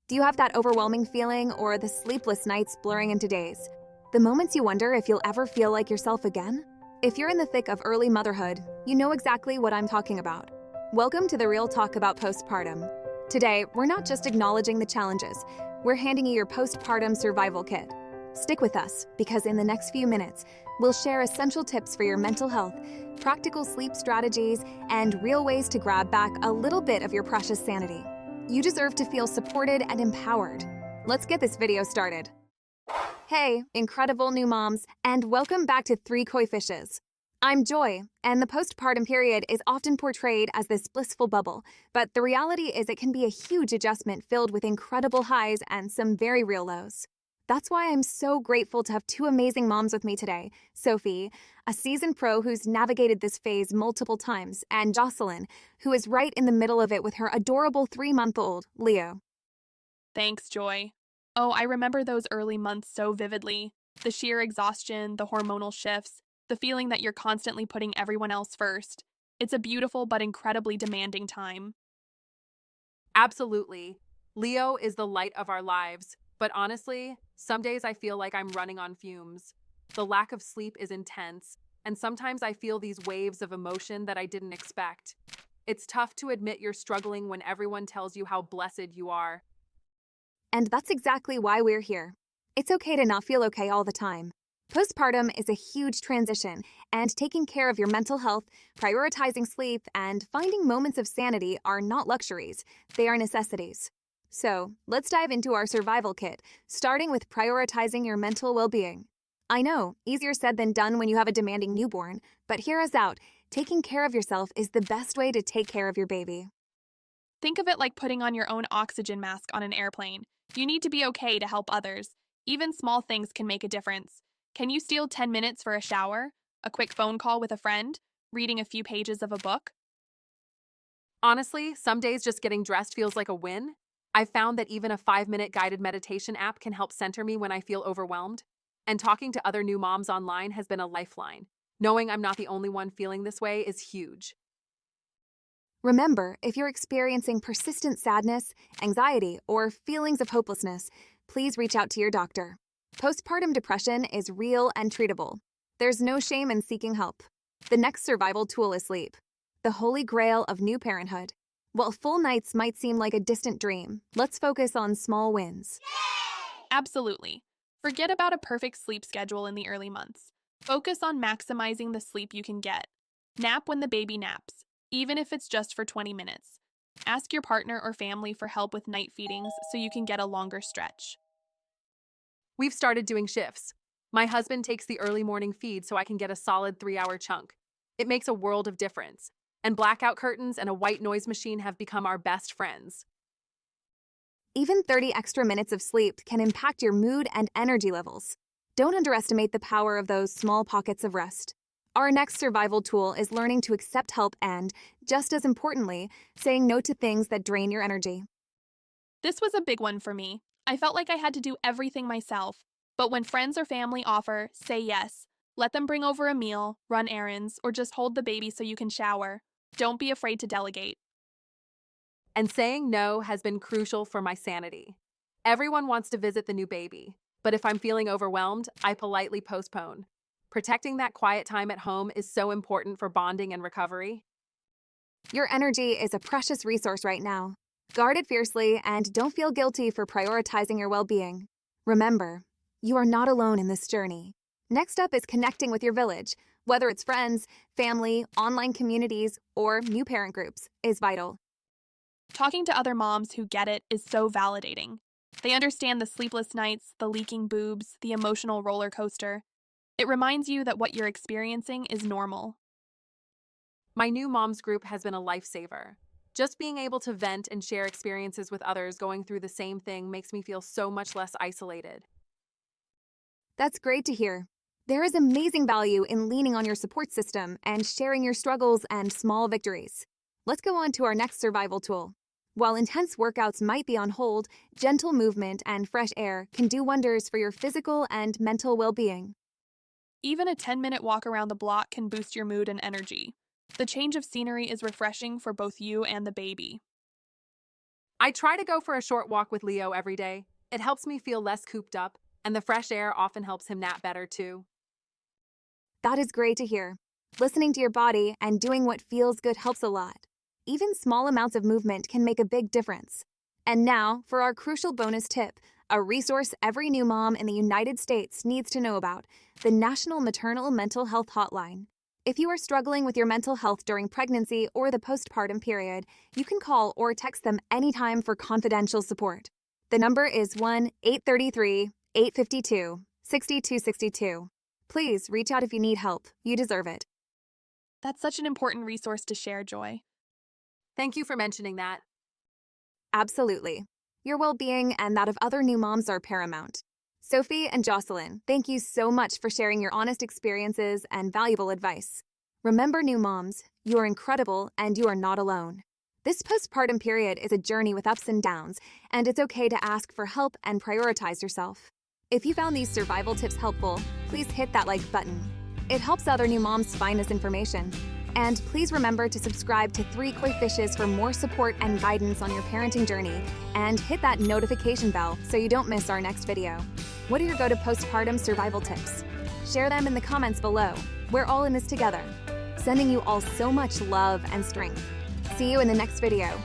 Do you have that overwhelming feeling or the sleepless nights blurring into days? The moments you wonder if you'll ever feel like yourself again? If you're in the thick of early motherhood, you know exactly what I'm talking about. Welcome to the real talk about postpartum. Today, we're not just acknowledging the challenges, we're handing you your postpartum survival kit. Stick with us, because in the next few minutes, we'll share essential tips for your mental health, practical sleep strategies, and real ways to grab back a little bit of your precious sanity. You deserve to feel supported and empowered. Let's get this video started. Hey, incredible new moms, and welcome back to Three Koi Fishes. I'm Joy, and the postpartum period is often portrayed as this blissful bubble, but the reality is it can be a huge adjustment filled with incredible highs and some very real lows. That's why I'm so grateful to have two amazing moms with me today, Sophie, a seasoned pro who's navigated this phase multiple times, and Jocelyn, who is right in the middle of it with her adorable 3-month-old, Leo. Thanks, Joy. Oh, I remember those early months so vividly. The sheer exhaustion, the hormonal shifts, the feeling that you're constantly putting everyone else first. It's a beautiful but incredibly demanding time. Absolutely. Leo is the light of our lives, but honestly, some days I feel like I'm running on fumes. The lack of sleep is intense, and sometimes I feel these waves of emotion that I didn't expect. It's tough to admit you're struggling when everyone tells you how blessed you are. And that's exactly why we're here. It's okay to not feel okay all the time. Postpartum is a huge transition, and taking care of your mental health, prioritizing sleep, and finding moments of sanity are not luxuries, they are necessities. So, let's dive into our survival kit, starting with prioritizing your mental well-being. I know, easier said than done when you have a demanding newborn, but hear us out. Taking care of yourself is the best way to take care of your baby. Think of it like putting on your own oxygen mask on an airplane. You need to be okay to help others. Even small things can make a difference. Can you steal 10 minutes for a shower? A quick phone call with a friend? Reading a few pages of a book? Honestly, some days just getting dressed feels like a win. I've found that even a 5-minute guided meditation app can help center me when I feel overwhelmed. And talking to other new moms online has been a lifeline. Knowing I'm not the only one feeling this way is huge. Remember, if you're experiencing persistent sadness, anxiety, or feelings of hopelessness, please reach out to your doctor. Postpartum depression is real and treatable. There's no shame in seeking help. The next survival tool is sleep, the holy grail of new parenthood. While full nights might seem like a distant dream, let's focus on small wins. Absolutely. Forget about a perfect sleep schedule in the early months. Focus on maximizing the sleep you can get. Nap when the baby naps, even if it's just for 20 minutes. Ask your partner or family for help with night feedings so you can get a longer stretch. We've started doing shifts. My husband takes the early morning feed so I can get a solid 3-hour chunk. It makes a world of difference. And blackout curtains and a white noise machine have become our best friends. Even 30 extra minutes of sleep can impact your mood and energy levels. Don't underestimate the power of those small pockets of rest. Our next survival tool is learning to accept help and, just as importantly, saying no to things that drain your energy. This was a big one for me. I felt like I had to do everything myself. But when friends or family offer, say yes. Let them bring over a meal, run errands, or just hold the baby so you can shower. Don't be afraid to delegate. And saying no has been crucial for my sanity. Everyone wants to visit the new baby, but if I'm feeling overwhelmed, I politely postpone. Protecting that quiet time at home is so important for bonding and recovery. Your energy is a precious resource right now. Guard it fiercely and don't feel guilty for prioritizing your well-being. Remember, you are not alone in this journey. Next up is connecting with your village, whether it's friends, family, online communities, or new parent groups, is vital. Talking to other moms who get it is so validating. They understand the sleepless nights, the leaking boobs, the emotional roller coaster. It reminds you that what you're experiencing is normal. My new moms group has been a lifesaver. Just being able to vent and share experiences with others going through the same thing makes me feel so much less isolated. That's great to hear. There is amazing value in leaning on your support system and sharing your struggles and small victories. Let's go on to our next survival tool. While intense workouts might be on hold, gentle movement and fresh air can do wonders for your physical and mental well-being. Even a 10-minute walk around the block can boost your mood and energy. The change of scenery is refreshing for both you and the baby. I try to go for a short walk with Leo every day. It helps me feel less cooped up, and the fresh air often helps him nap better too. That is great to hear. Listening to your body and doing what feels good helps a lot. Even small amounts of movement can make a big difference. And now, for our crucial bonus tip, a resource every new mom in the United States needs to know about, the National Maternal Mental Health Hotline. If you are struggling with your mental health during pregnancy or the postpartum period, you can call or text them anytime for confidential support. The number is 1-833-852-6262. Please reach out if you need help. You deserve it. That's such an important resource to share, Joy. Thank you for mentioning that. Absolutely. Your well-being and that of other new moms are paramount. Sophie and Jocelyn, thank you so much for sharing your honest experiences and valuable advice. Remember, new moms, you are incredible and you are not alone. This postpartum period is a journey with ups and downs, and it's okay to ask for help and prioritize yourself. If you found these survival tips helpful, please hit that like button. It helps other new moms find this information. And please remember to subscribe to 3 Koi Fishes for more support and guidance on your parenting journey, and hit that notification bell so you don't miss our next video. What are your go-to postpartum survival tips? Share them in the comments below. We're all in this together. Sending you all so much love and strength. See you in the next video.